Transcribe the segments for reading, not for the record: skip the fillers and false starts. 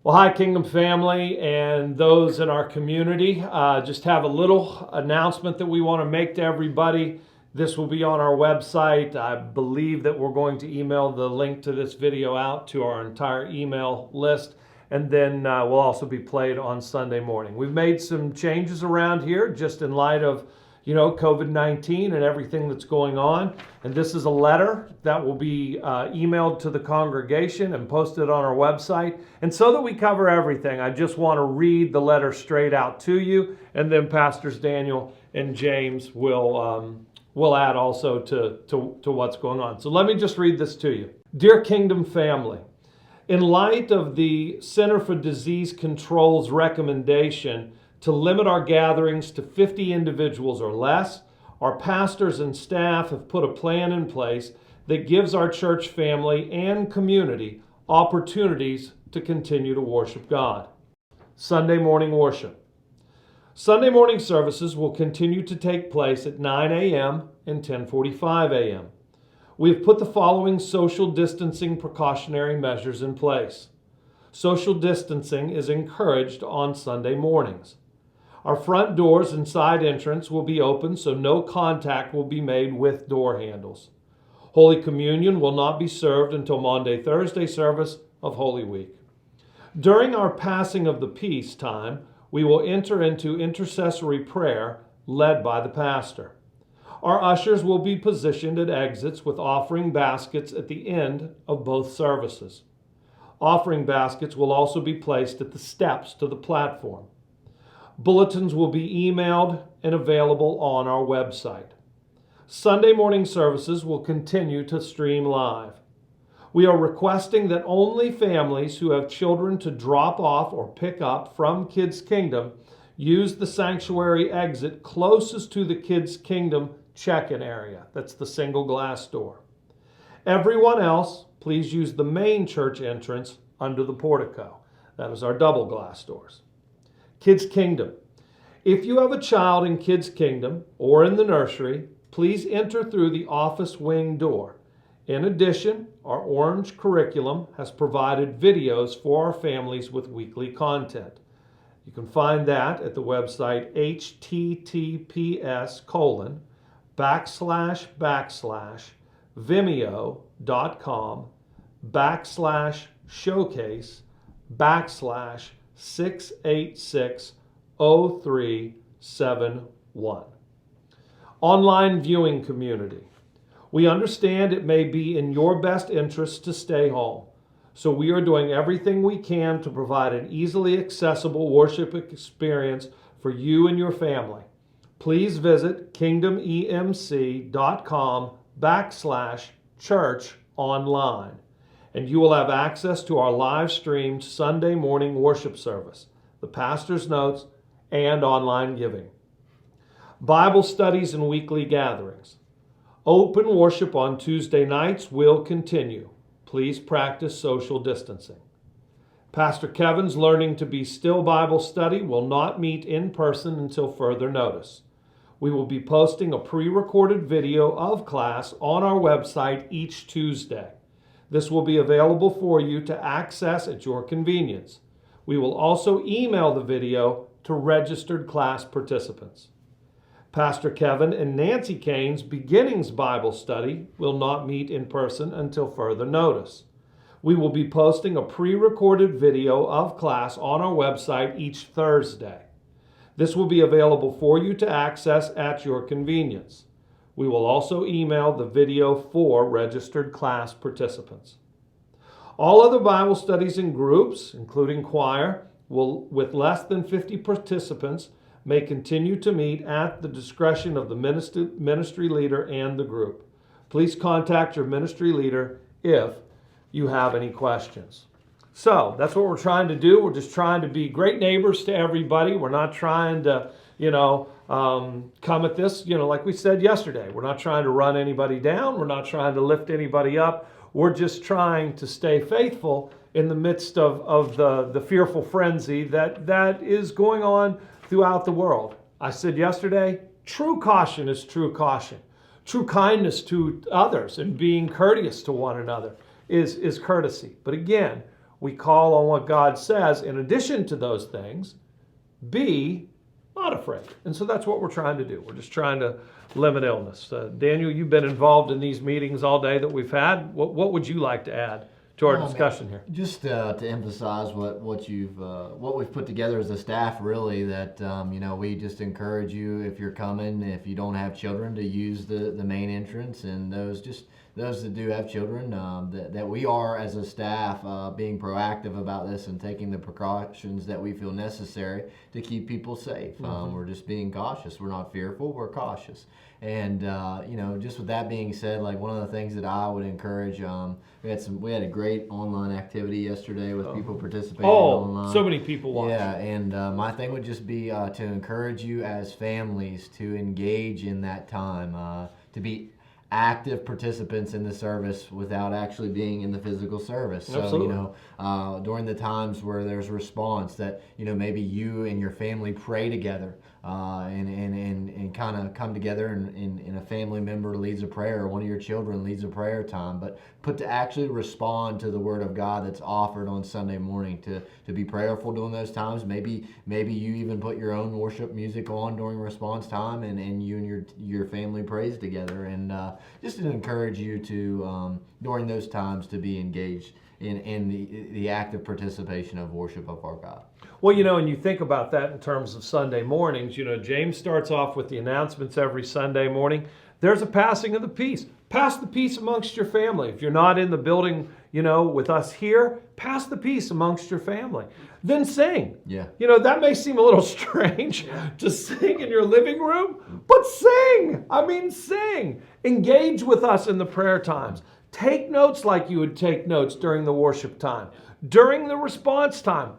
Well, hi, Kingdom family and those in our community. Just have a little announcement that we want to make to everybody. This will be on our website. I believe that we're going to email the link to this video out to our entire email list, and then will also be played on Sunday morning. We've made some changes around here just in light of COVID-19 and everything that's going on. And this is a letter that will be emailed to the congregation and posted on our website. And so that we cover everything, I just want to read the letter straight out to you, and then Pastors Daniel and James will add also to what's going on. So let me just read this to you. Dear Kingdom family, in light of the Center for Disease Control's recommendation to limit our gatherings to 50 individuals or less, our pastors and staff have put a plan in place that gives our church family and community opportunities to continue to worship God. Sunday morning worship. Sunday morning services will continue to take place at 9 a.m. and 10:45 a.m. We have put the following social distancing precautionary measures in place. Social distancing is encouraged on Sunday mornings. Our front doors and side entrance will be open, so no contact will be made with door handles. Holy Communion will not be served until Maundy-Thursday service of Holy Week. During our passing of the peace time, we will enter into intercessory prayer led by the pastor. Our ushers will be positioned at exits with offering baskets at the end of both services. Offering baskets will also be placed at the steps to the platform. Bulletins will be emailed and available on our website. Sunday morning services will continue to stream live. We are requesting that only families who have children to drop off or pick up from Kids Kingdom use the sanctuary exit closest to the Kids Kingdom check-in area. That's the single glass door. Everyone else, please use the main church entrance under the portico. That is our double glass doors. Kids Kingdom. If you have a child in Kids Kingdom or in the nursery, please enter through the office wing door. In addition, our Orange curriculum has provided videos for our families with weekly content. You can find that at the website https://vimeo.com/6860371. Online viewing community. We understand it may be in your best interest to stay home, so we are doing everything we can to provide an easily accessible worship experience for you and your family. Please visit kingdomemc.com/church-online, and you will have access to our live streamed Sunday morning worship service, the pastor's notes, and online giving. Bible studies and weekly gatherings. Open worship on Tuesday nights will continue. Please practice social distancing. Pastor Kevin's Learning to Be Still Bible study will not meet in person until further notice. We will be posting a pre-recorded video of class on our website each Tuesday. This will be available for you to access at your convenience. We will also email the video to registered class participants. Pastor Kevin and Nancy Kane's Beginnings Bible study will not meet in person until further notice. We will be posting a pre-recorded video of class on our website each Thursday. This will be available for you to access at your convenience. We will also email the video for registered class participants. All other Bible studies in groups, including choir, with less than 50 participants, may continue to meet at the discretion of the ministry leader and the group. Please contact your ministry leader if you have any questions. So that's what we're trying to do. We're just trying to be great neighbors to everybody. We're not trying to, come at this, like we said yesterday. We're not trying to run anybody down. We're not trying to lift anybody up. We're just trying to stay faithful in the midst of the fearful frenzy that is going on throughout the world. I said yesterday, true caution is true caution. True kindness to others and being courteous to one another is courtesy. But again, we call on what God says in addition to those things, be not afraid. And so that's what we're trying to do. We're just trying to limit illness. Daniel, you've been involved in these meetings all day that we've had. What would you like to add to our discussion here? Just to emphasize what we've put together as a staff, really, that we just encourage you, if you're coming, if you don't have children, to use the main entrance, and those that do have children, that we are as a staff being proactive about this and taking the precautions that we feel necessary to keep people safe. We're just being cautious. We're not fearful. We're cautious. And just with that being said, like, one of the things that I would encourage, we had a great online activity yesterday with people participating online. So many people watched. Yeah, and my thing would just be to encourage you as families to engage in that time, to be active participants in the service without actually being in the physical service. Absolutely. So, during the times where there's response, that, maybe you and your family pray together, and kind of come together, and a family member leads a prayer, or one of your children leads a prayer time, but to actually respond to the Word of God that's offered on Sunday morning, to be prayerful during those times. Maybe you even put your own worship music on during response time, and you and your family prays together, and just to encourage you to, during those times, to be engaged in the active participation of worship of our God. Well, and you think about that in terms of Sunday mornings. James starts off with the announcements every Sunday morning. There's a passing of the peace. Pass the peace amongst your family. If you're not in the building, with us here, pass the peace amongst your family. Then sing. Yeah. That may seem a little strange to sing in your living room, but sing. Sing. Engage with us in the prayer times. Take notes like you would take notes during the worship time. During the response time,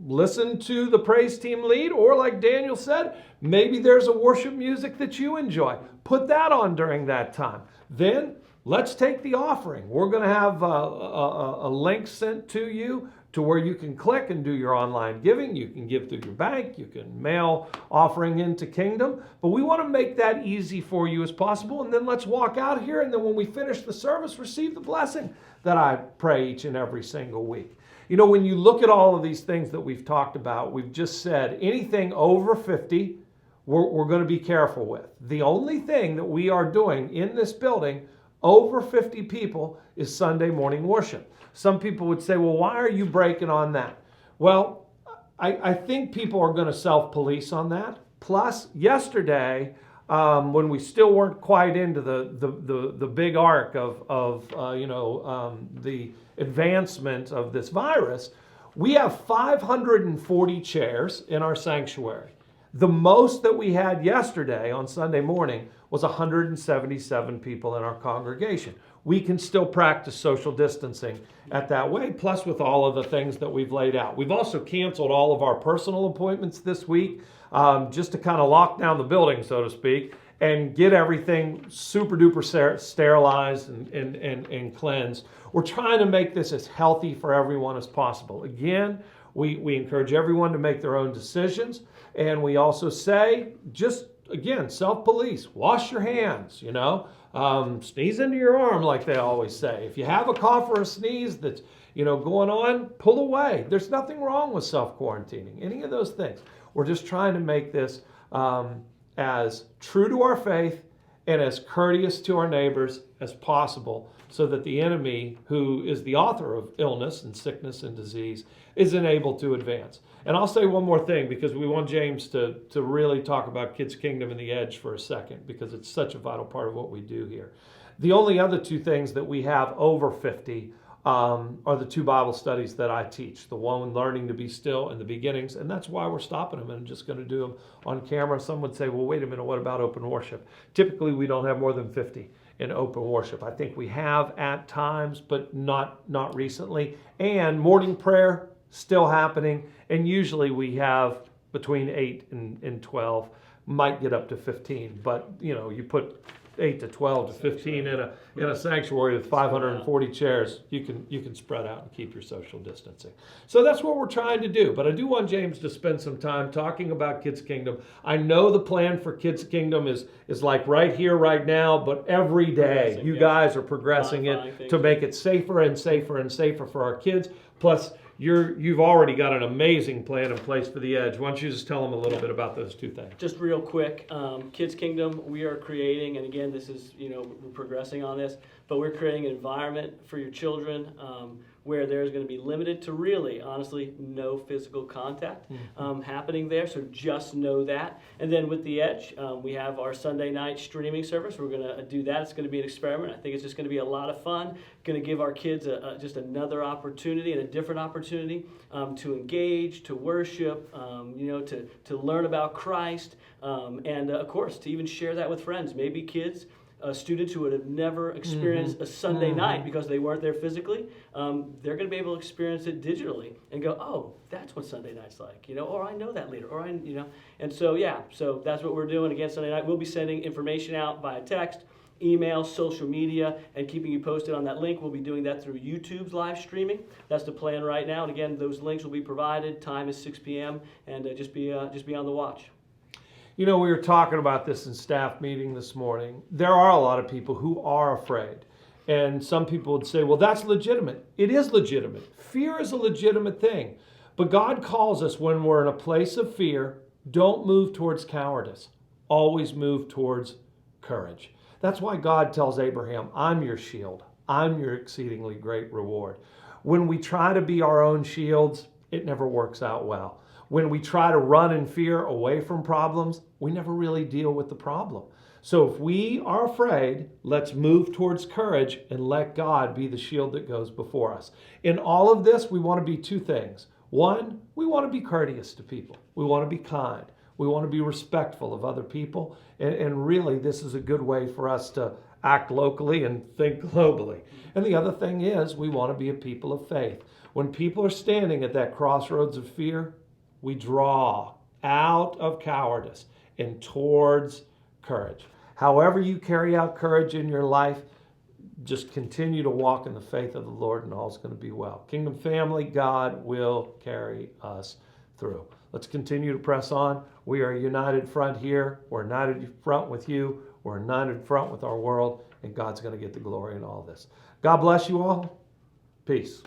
listen to the praise team lead, or like Daniel said, maybe there's a worship music that you enjoy. Put that on during that time. Then let's take the offering. We're going to have a link sent to you to where you can click and do your online giving. You can give through your bank. You can mail offering into Kingdom. But we want to make that easy for you as possible. And then let's walk out here. And then when we finish the service, receive the blessing that I pray each and every single week. When you look at all of these things that we've talked about, we've just said anything over 50, we're going to be careful with. The only thing that we are doing in this building over 50 people is Sunday morning worship. Some people would say, well, why are you breaking on that? Well, I think people are going to self-police on that. Plus, yesterday, when we still weren't quite into the big arc of the advancement of this virus, we have 540 chairs in our sanctuary. The most that we had yesterday on Sunday morning was 177 people in our congregation. We can still practice social distancing at that way, plus with all of the things that we've laid out. We've also canceled all of our personal appointments this week, just to kind of lock down the building, so to speak, and get everything super duper sterilized and cleansed. We're trying to make this as healthy for everyone as possible. Again, we encourage everyone to make their own decisions. And we also say, just again, self-police, wash your hands, sneeze into your arm, like they always say. If you have a cough or a sneeze that's, going on, pull away. There's nothing wrong with self-quarantining, any of those things. We're just trying to make this as true to our faith and as courteous to our neighbors as possible, so that the enemy, who is the author of illness and sickness and disease, isn't able to advance. And I'll say one more thing, because we want James to really talk about Kids Kingdom and the Edge for a second, because it's such a vital part of what we do here. The only other two things that we have over 50 are the two Bible studies that I teach. The one, Learning to Be Still, and the beginnings, and that's why we're stopping them and just going to do them on camera. Some would say, well, wait a minute, what about open worship? Typically, we don't have more than 50 in open worship. I think we have at times, but not recently. And morning prayer, still happening, and usually we have between 8 and 12, might get up to 15, but you put 8 to 12 to 15 in a sanctuary with 540 chairs, you can spread out and keep your social distancing. So that's what we're trying to do. But I do want James to spend some time talking about Kids Kingdom. I know the plan for Kids Kingdom is like right here, right now, but every day you guys are progressing it to make it safer and safer and safer for our kids. Plus, you've already got an amazing plan in place for the Edge. Why don't you just tell them a little bit about those two things? Just real quick, Kids Kingdom, we are creating, and again, this is, we're progressing on this, but we're creating an environment for your children where there's going to be limited to really, honestly, no physical contact happening there. So just know that. And then with the Edge, we have our Sunday night streaming service. We're going to do that. It's going to be an experiment. I think it's just going to be a lot of fun. Going to give our kids just another opportunity and a different opportunity to engage, to worship, to learn about Christ, and of course, to even share that with friends. Maybe kids, students who would have never experienced a Sunday night because they weren't there physically, they're going to be able to experience it digitally and go, oh, that's what Sunday night's like, or I know that leader, or and so so that's what we're doing. Again, Sunday night, we'll be sending information out via text, email, social media, and keeping you posted on that link. We'll be doing that through YouTube's live streaming. That's the plan right now. And again, those links will be provided. Time is 6 p.m. and just be on the watch. We were talking about this in staff meeting this morning. There are a lot of people who are afraid. And some people would say, well, that's legitimate. It is legitimate. Fear is a legitimate thing. But God calls us when we're in a place of fear, don't move towards cowardice. Always move towards courage. That's why God tells Abraham, I'm your shield. I'm your exceedingly great reward. When we try to be our own shields, it never works out well. When we try to run in fear away from problems, we never really deal with the problem. So if we are afraid, let's move towards courage and let God be the shield that goes before us. In all of this, we want to be two things. One, we want to be courteous to people. We want to be kind. We want to be respectful of other people. And really, this is a good way for us to act locally and think globally. And the other thing is, we want to be a people of faith. When people are standing at that crossroads of fear, we draw out of cowardice and towards courage. However you carry out courage in your life, just continue to walk in the faith of the Lord and all's going to be well. Kingdom family, God will carry us through. Let's continue to press on. We are a united front here. We're a united front with you. We're a united front with our world, and God's going to get the glory in all this. God bless you all. Peace.